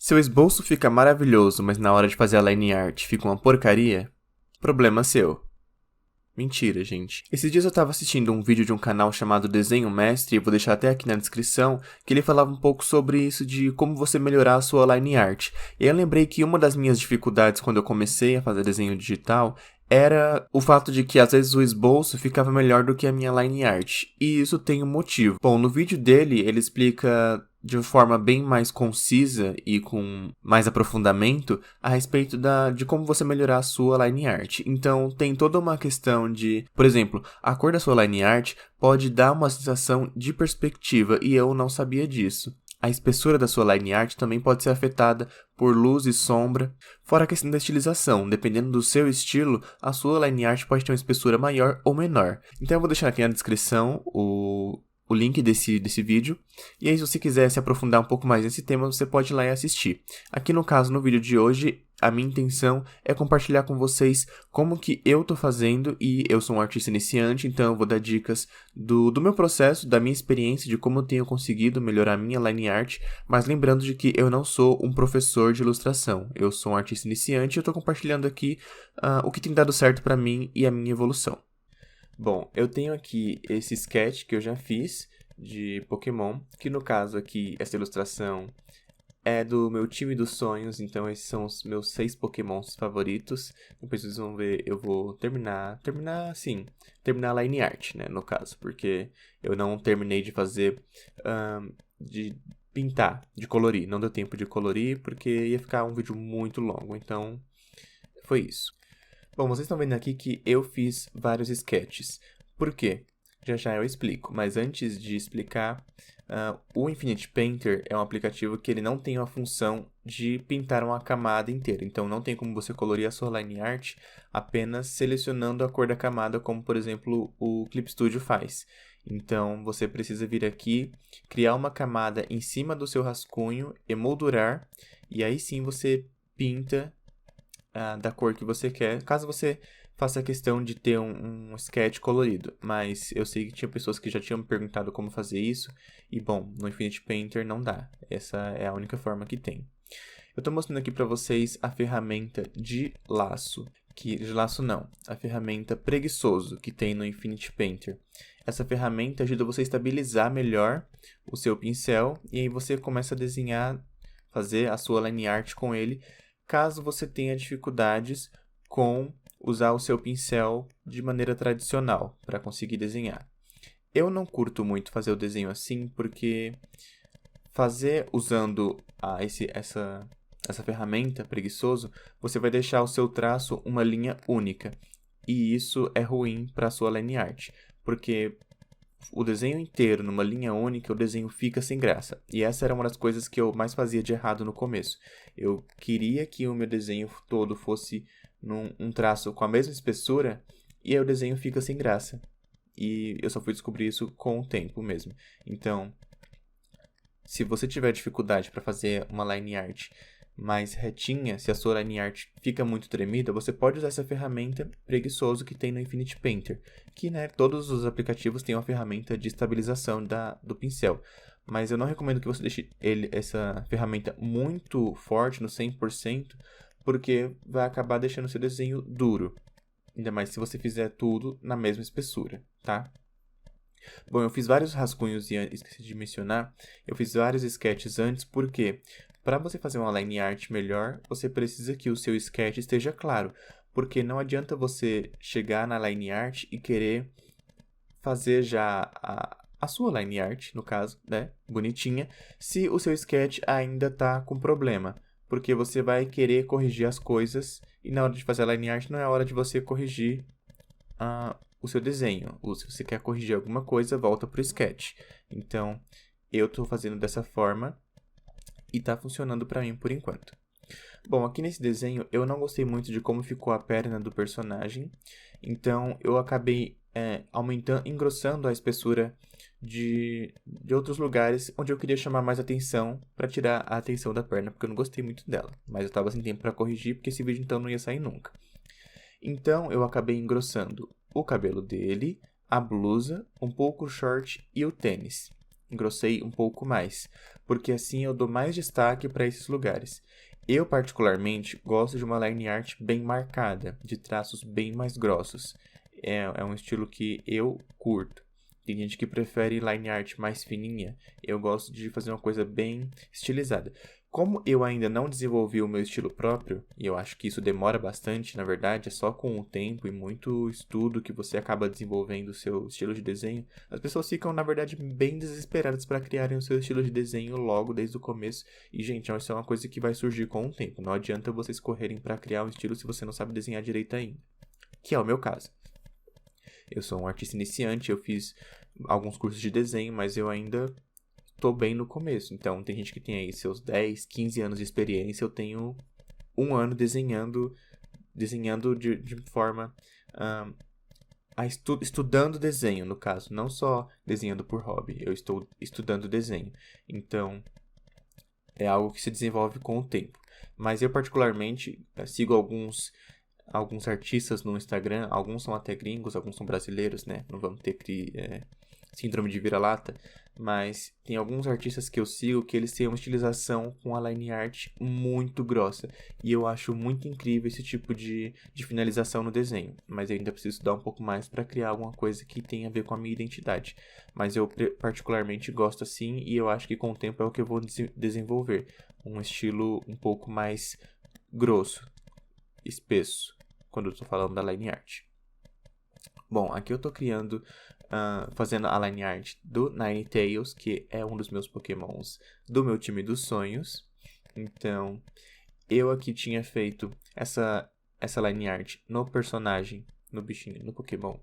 Seu esboço fica maravilhoso, mas na hora de fazer a line art fica uma porcaria? Problema seu. Mentira, gente. Esses dias eu tava assistindo um vídeo de um canal chamado Desenho Mestre, e vou deixar até aqui na descrição, que ele falava um pouco sobre isso de como você melhorar a sua line art. E aí eu lembrei que uma das minhas dificuldades quando eu comecei a fazer desenho digital era o fato de que às vezes o esboço ficava melhor do que a minha line art. E isso tem um motivo. Bom, no vídeo dele ele explica de forma bem mais concisa e com mais aprofundamento a respeito de como você melhorar a sua line art. Então, tem toda uma questão de, por exemplo, a cor da sua line art pode dar uma sensação de perspectiva e eu não sabia disso. A espessura da sua line art também pode ser afetada por luz e sombra, fora a questão da estilização. Dependendo do seu estilo, a sua line art pode ter uma espessura maior ou menor. Então eu vou deixar aqui na descrição o link desse vídeo. E aí, se você quiser se aprofundar um pouco mais nesse tema, você pode ir lá e assistir. Aqui no caso, no vídeo de hoje, a minha intenção é compartilhar com vocês como que eu tô fazendo, e eu sou um artista iniciante, então eu vou dar dicas do meu processo, da minha experiência, de como eu tenho conseguido melhorar a minha line art, mas lembrando de que eu não sou um professor de ilustração, eu sou um artista iniciante e eu tô compartilhando aqui o que tem dado certo pra mim e a minha evolução. Bom, eu tenho aqui esse sketch que eu já fiz de Pokémon, que no caso aqui, essa ilustração é do meu time dos sonhos, então esses são os meus 6 Pokémons favoritos. Depois vocês vão ver, eu vou terminar a line art, né, no caso, porque eu não terminei de fazer, de pintar, de colorir. Não deu tempo de colorir, porque ia ficar um vídeo muito longo, então foi isso. Bom, vocês estão vendo aqui que eu fiz vários sketches. Por quê? Já já eu explico, mas antes de explicar, o Infinity Painter é um aplicativo que ele não tem a função de pintar uma camada inteira. Então, não tem como você colorir a sua line art apenas selecionando a cor da camada, como, por exemplo, o Clip Studio faz. Então, você precisa vir aqui, criar uma camada em cima do seu rascunho, emoldurar, e aí sim você pinta da cor que você quer, caso você faça questão de ter um sketch colorido. Mas eu sei que tinha pessoas que já tinham me perguntado como fazer isso, e bom, no Infinity Painter não dá. Essa é a única forma que tem. Eu estou mostrando aqui para vocês a ferramenta de laço, a ferramenta preguiçoso que tem no Infinity Painter. Essa ferramenta ajuda você a estabilizar melhor o seu pincel, e aí você começa a desenhar, fazer a sua line art com ele, caso você tenha dificuldades com usar o seu pincel de maneira tradicional para conseguir desenhar. Eu não curto muito fazer o desenho assim, porque fazer usando essa ferramenta preguiçoso, você vai deixar o seu traço uma linha única. E isso é ruim para a sua line art, porque o desenho inteiro numa linha única, o desenho fica sem graça. E essa era uma das coisas que eu mais fazia de errado no começo. Eu queria que o meu desenho todo fosse num traço com a mesma espessura, e aí o desenho fica sem graça. E eu só fui descobrir isso com o tempo mesmo. Então, se você tiver dificuldade para fazer uma line art mais retinha, se a sua line art fica muito tremida, você pode usar essa ferramenta preguiçoso que tem no Infinity Painter, que, né, todos os aplicativos têm uma ferramenta de estabilização do pincel. Mas eu não recomendo que você deixe essa ferramenta muito forte, no 100%, porque vai acabar deixando o seu desenho duro. Ainda mais se você fizer tudo na mesma espessura, tá? Bom, eu fiz vários rascunhos e esqueci de mencionar, eu fiz vários sketches antes, porque para você fazer uma line art melhor, você precisa que o seu sketch esteja claro, porque não adianta você chegar na line art e querer fazer já a sua line art, no caso, né, bonitinha, se o seu sketch ainda está com problema, porque você vai querer corrigir as coisas e na hora de fazer a line art não é a hora de você corrigir o seu desenho. Ou se você quer corrigir alguma coisa, volta para o sketch. Então, eu estou fazendo dessa forma e está funcionando para mim por enquanto. Bom, aqui nesse desenho eu não gostei muito de como ficou a perna do personagem, então eu acabei engrossando a espessura de outros lugares onde eu queria chamar mais atenção para tirar a atenção da perna, porque eu não gostei muito dela, mas eu estava sem tempo para corrigir porque esse vídeo então não ia sair nunca. Então eu acabei engrossando o cabelo dele, a blusa, um pouco o short e o tênis. engrossei um pouco mais, porque assim eu dou mais destaque para esses lugares. Eu, particularmente, gosto de uma line art bem marcada, de traços bem mais grossos. É um estilo que eu curto. Tem gente que prefere line art mais fininha. Eu gosto de fazer uma coisa bem estilizada. Como eu ainda não desenvolvi o meu estilo próprio, e eu acho que isso demora bastante, na verdade, é só com o tempo e muito estudo que você acaba desenvolvendo o seu estilo de desenho, as pessoas ficam, na verdade, bem desesperadas para criarem o seu estilo de desenho logo desde o começo. E, gente, isso é uma coisa que vai surgir com o tempo. Não adianta vocês correrem para criar um estilo se você não sabe desenhar direito ainda. Que é o meu caso. Eu sou um artista iniciante, eu fiz alguns cursos de desenho, mas eu ainda tô bem no começo. Então, tem gente que tem aí seus 10, 15 anos de experiência, eu tenho um ano desenhando de forma... estudando desenho, no caso. Não só desenhando por hobby, eu estou estudando desenho. Então, é algo que se desenvolve com o tempo. Mas eu, particularmente, sigo alguns artistas no Instagram, alguns são até gringos, alguns são brasileiros, né? Não vamos ter síndrome de vira-lata, mas tem alguns artistas que eu sigo que eles têm uma estilização com a line art muito grossa, e eu acho muito incrível esse tipo de finalização no desenho, mas eu ainda preciso estudar um pouco mais para criar alguma coisa que tenha a ver com a minha identidade, mas eu particularmente gosto assim, e eu acho que com o tempo é o que eu vou desenvolver, um estilo um pouco mais grosso, espesso, quando eu estou falando da line art. Bom, aqui eu estou fazendo a line art do Ninetales, que é um dos meus pokémons do meu time dos sonhos. Então, eu aqui tinha feito essa line art no personagem, no bichinho, no Pokémon.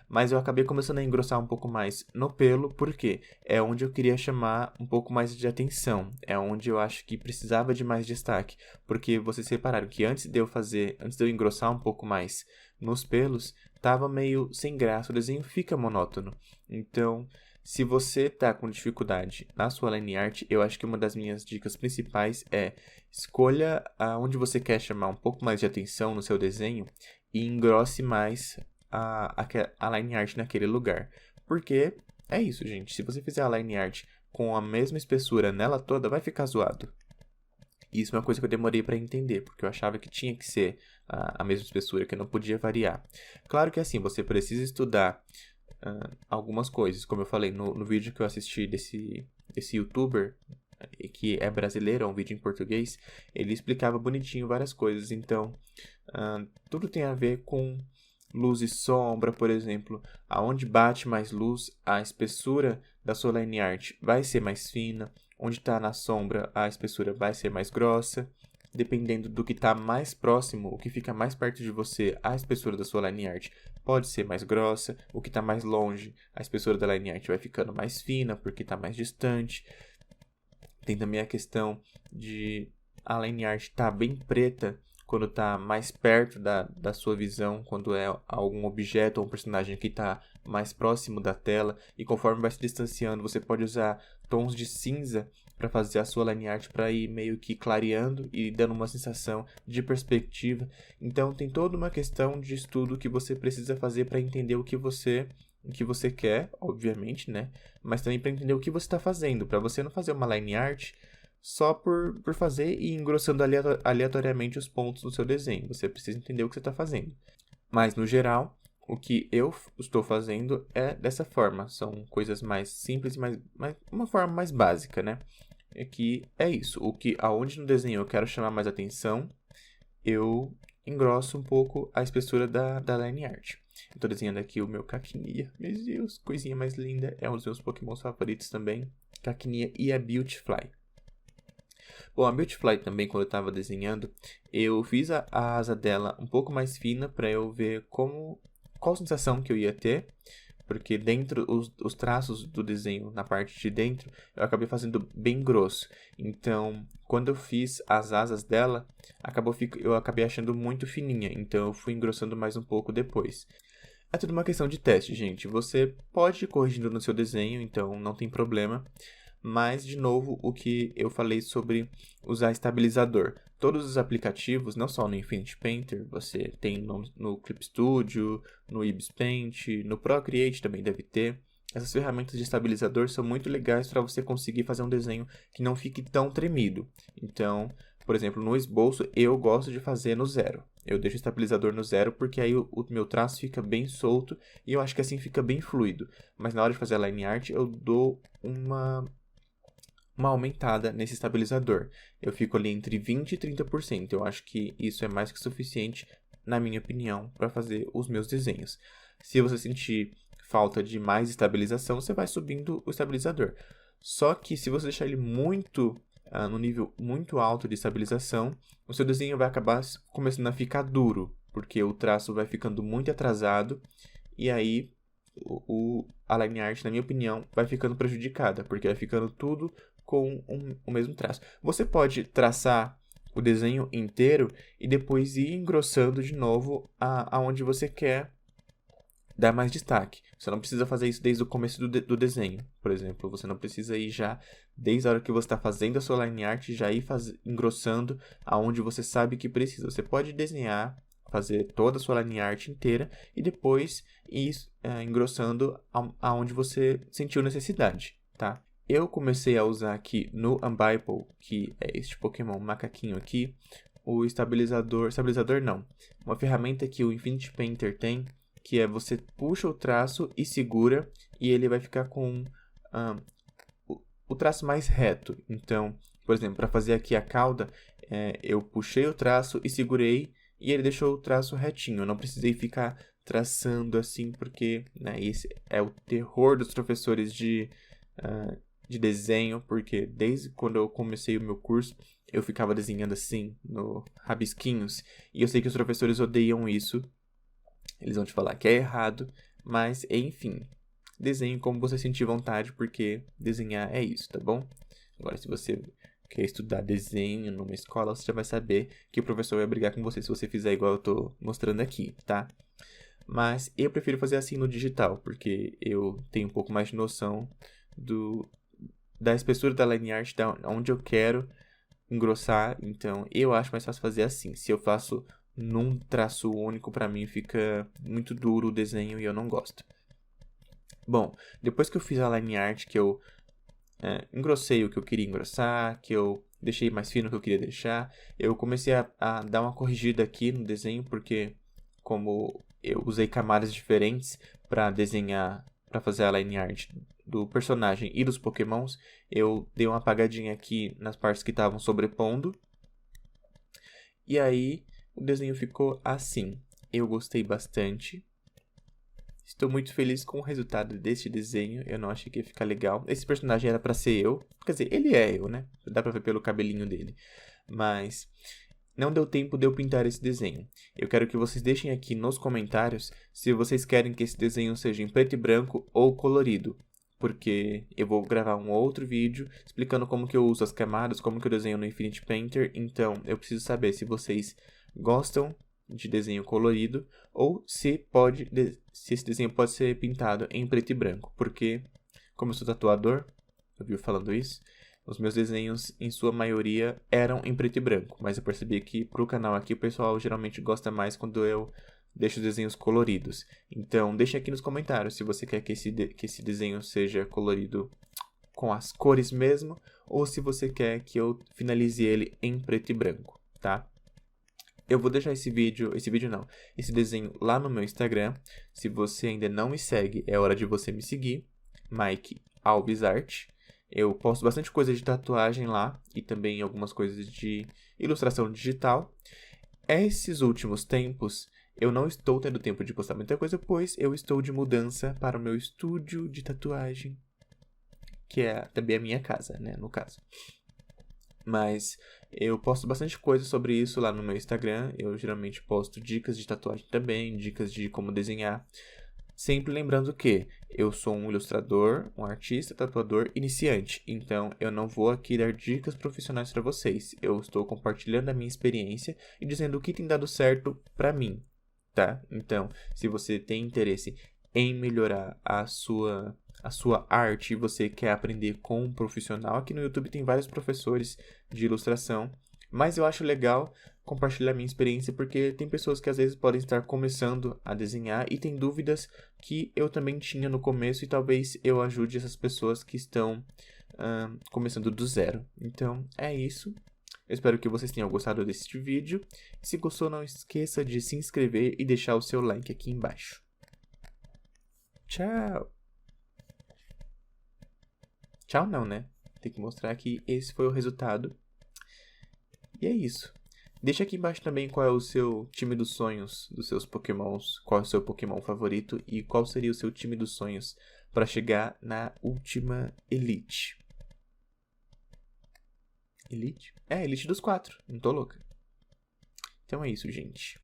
Mas eu acabei começando a engrossar um pouco mais no pelo, porque é onde eu queria chamar um pouco mais de atenção. É onde eu acho que precisava de mais destaque. Porque vocês repararam que antes de eu engrossar um pouco mais nos pelos, tava meio sem graça, o desenho fica monótono. Então, se você tá com dificuldade na sua line art, eu acho que uma das minhas dicas principais é escolha aonde você quer chamar um pouco mais de atenção no seu desenho e engrosse mais a line art naquele lugar. Porque é isso, gente. Se você fizer a line art com a mesma espessura nela toda, vai ficar zoado. Isso é uma coisa que eu demorei para entender, porque eu achava que tinha que ser a mesma espessura, que não podia variar. Claro que assim, você precisa estudar algumas coisas. Como eu falei no vídeo que eu assisti desse youtuber, que é brasileiro, é um vídeo em português, ele explicava bonitinho várias coisas. Então, tudo tem a ver com luz e sombra, por exemplo. Aonde bate mais luz, a espessura da sua line art vai ser mais fina. Onde está na sombra, a espessura vai ser mais grossa. Dependendo do que está mais próximo, o que fica mais perto de você, a espessura da sua line art pode ser mais grossa. O que está mais longe, a espessura da line art vai ficando mais fina, porque está mais distante. Tem também a questão de a line art estar bem preta quando está mais perto da sua visão, quando é algum objeto ou um personagem que está mais próximo da tela, e conforme vai se distanciando, você pode usar tons de cinza para fazer a sua line art para ir meio que clareando e dando uma sensação de perspectiva. Então tem toda uma questão de estudo que você precisa fazer para entender o que você quer, obviamente, né? Mas também para entender o que você está fazendo, para você não fazer uma line art só por fazer e engrossando aleatoriamente os pontos do seu desenho. Você precisa entender o que você está fazendo. Mas, no geral, o que eu estou fazendo é dessa forma. São coisas mais simples, mas uma forma mais básica, né? É que é isso. Aonde no desenho eu quero chamar mais atenção, eu engrosso um pouco a espessura da line art. Estou desenhando aqui o meu Cacnea. Meu Deus, coisinha mais linda. É um dos meus pokémons favoritos também. Cacnea e a Beautifly. Bom, a Beautifly também, quando eu estava desenhando, eu fiz a asa dela um pouco mais fina para eu ver qual sensação que eu ia ter, porque dentro, os traços do desenho na parte de dentro, eu acabei fazendo bem grosso. Então, quando eu fiz as asas dela, eu acabei achando muito fininha, então eu fui engrossando mais um pouco depois. É tudo uma questão de teste, gente. Você pode ir corrigindo no seu desenho, então não tem problema. Mas, de novo, o que eu falei sobre usar estabilizador. Todos os aplicativos, não só no Infinity Painter, você tem no Clip Studio, no Ibis Paint, no Procreate também deve ter. essas ferramentas de estabilizador são muito legais para você conseguir fazer um desenho que não fique tão tremido. Então, por exemplo, no esboço eu gosto de fazer no 0. Eu deixo o estabilizador no 0 porque aí o meu traço fica bem solto e eu acho que assim fica bem fluido. Mas na hora de fazer a line art eu dou uma aumentada nesse estabilizador. Eu fico ali entre 20% e 30%. Eu acho que isso é mais que suficiente, na minha opinião, para fazer os meus desenhos. Se você sentir falta de mais estabilização, você vai subindo o estabilizador. Só que se você deixar ele muito no nível muito alto de estabilização, o seu desenho vai acabar começando a ficar duro, porque o traço vai ficando muito atrasado e aí a line art, na minha opinião, vai ficando prejudicada, porque vai ficando tudo com o mesmo traço. Você pode traçar o desenho inteiro e depois ir engrossando de novo aonde você quer dar mais destaque. Você não precisa fazer isso desde o começo do desenho. Por exemplo, você não precisa ir já, desde a hora que você está fazendo a sua line art, já ir engrossando aonde você sabe que precisa. Você pode desenhar, fazer toda a sua line art inteira e depois ir engrossando aonde você sentiu necessidade, tá? Eu comecei a usar aqui no Unbible, que é este Pokémon macaquinho aqui, o estabilizador não, uma ferramenta que o Infinity Painter tem, que é você puxa o traço e segura e ele vai ficar com o traço mais reto. Então, por exemplo, para fazer aqui a cauda, eu puxei o traço e segurei e ele deixou o traço retinho. Eu não precisei ficar traçando assim, porque esse é o terror dos professores de desenho, porque desde quando eu comecei o meu curso, eu ficava desenhando assim, no rabisquinhos, e eu sei que os professores odeiam isso. Eles vão te falar que é errado, mas enfim, desenhe como você sentir vontade, porque desenhar é isso, tá bom? Agora, se você quer estudar desenho numa escola, você já vai saber que o professor vai brigar com você se você fizer igual eu tô mostrando aqui, tá? Mas eu prefiro fazer assim no digital, porque eu tenho um pouco mais de noção da espessura da line art, onde eu quero engrossar, então eu acho mais fácil fazer assim. Se eu faço num traço único, para mim fica muito duro o desenho e eu não gosto. Bom, depois que eu fiz a line art, que eu engrossei o que eu queria engrossar, que eu deixei mais fino o que eu queria deixar, eu comecei a dar uma corrigida aqui no desenho, porque como eu usei camadas diferentes para desenhar, para fazer a line art do personagem e dos pokémons, eu dei uma apagadinha aqui nas partes que estavam sobrepondo. E aí o desenho ficou assim. Eu gostei bastante. Estou muito feliz com o resultado deste desenho. Eu não achei que ia ficar legal. Esse personagem era para ser eu. Quer dizer, ele é eu, né? Dá pra ver pelo cabelinho dele. Mas não deu tempo de eu pintar esse desenho. Eu quero que vocês deixem aqui nos comentários se vocês querem que esse desenho seja em preto e branco ou colorido. Porque eu vou gravar um outro vídeo explicando como que eu uso as camadas, como que eu desenho no Infinity Painter. Então, eu preciso saber se vocês gostam de desenho colorido ou se esse desenho pode ser pintado em preto e branco. Porque, como eu sou tatuador, eu vi falando isso, os meus desenhos, em sua maioria, eram em preto e branco. Mas eu percebi que pro canal aqui o pessoal geralmente gosta mais quando eu deixo os desenhos coloridos. Então, deixe aqui nos comentários se você quer que esse desenho seja colorido com as cores mesmo, ou se você quer que eu finalize ele em preto e branco, tá? Eu vou deixar esse desenho lá no meu Instagram. Se você ainda não me segue, é hora de você me seguir, Mike Alves Art. Eu posto bastante coisa de tatuagem lá e também algumas coisas de ilustração digital. Esses últimos tempos, eu não estou tendo tempo de postar muita coisa, pois eu estou de mudança para o meu estúdio de tatuagem, que é também a minha casa, né, no caso. Mas eu posto bastante coisa sobre isso lá no meu Instagram. Eu geralmente posto dicas de tatuagem também, dicas de como desenhar. Sempre lembrando que eu sou um ilustrador, um artista, tatuador iniciante. Então, eu não vou aqui dar dicas profissionais para vocês. Eu estou compartilhando a minha experiência e dizendo o que tem dado certo para mim, tá? Então, se você tem interesse em melhorar a sua arte e você quer aprender com um profissional, aqui no YouTube tem vários professores de ilustração. Mas eu acho legal compartilhar minha experiência, porque tem pessoas que às vezes podem estar começando a desenhar e tem dúvidas que eu também tinha no começo e talvez eu ajude essas pessoas que estão começando do zero. Então, é isso. Eu espero que vocês tenham gostado deste vídeo. Se gostou, não esqueça de se inscrever e deixar o seu like aqui embaixo. Tchau! Tchau não, né? Tem que mostrar que esse foi o resultado. E é isso. Deixa aqui embaixo também qual é o seu time dos sonhos dos seus pokémons, qual é o seu pokémon favorito e qual seria o seu time dos sonhos para chegar na última Elite. Elite? É, Elite dos 4, não tô louca. Então é isso, gente.